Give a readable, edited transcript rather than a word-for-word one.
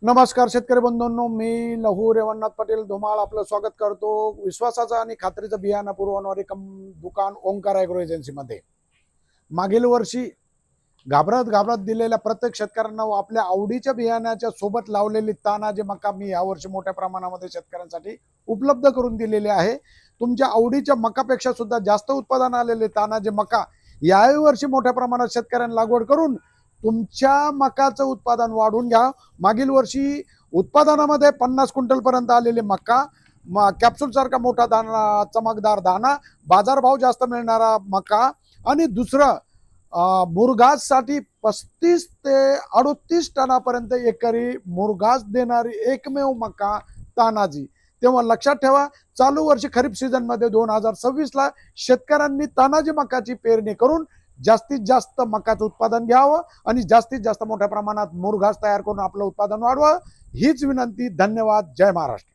नमस्कार शेतकरी बंधूंनो, मी लहू रेवणनाथ पाटील धुमाळ आपलं स्वागत करतो विश्वासाचा आणि खात्रीचं बियाणं पुरवणारे दुकान ओंकार ॲग्रो एजन्सीमध्ये. मागील वर्षी घाबरत घाबरत दिलेल्या प्रत्येक शेतकऱ्यांना व आपल्या आवडीच्या बियाण्याच्या सोबत लावलेली तानाजी मका मी यावर्षी मोठ्या प्रमाणामध्ये शेतकऱ्यांसाठी उपलब्ध करून दिलेले आहे. तुमच्या आवडीच्या मकापेक्षा सुद्धा जास्त उत्पादन आलेले तानाजी मका याही वर्षी मोठ्या प्रमाणात शेतकऱ्यांना लागवड करून तुमच्या मकाचं उत्पादन वाढवून घ्या. मागील वर्षी उत्पादनामध्ये 50 क्विंटल पर्यंत आलेले मका, कॅप्सूल सारखा मोठा दाना, चमकदार दाना, बाजारभाव जास्त मिळणारा मका आणि दुसरं मुरघाससाठी 35 ते 38 टनापर्यंत एकरी मुरघास देणारी एकमेव मका तानाजी. तेव्हा लक्षात ठेवा, चालू वर्षी खरीप सीझनमध्ये 2026ला शेतकऱ्यांनी तानाजी मकाची पेरणी करून जास्तीत जास्त मकाचं उत्पादन घ्यावं आणि जास्तीत जास्त मोठ्या प्रमाणात मुरघास तयार करून आपलं उत्पादन वाढवावं हीच विनंती. धन्यवाद. जय महाराष्ट्र.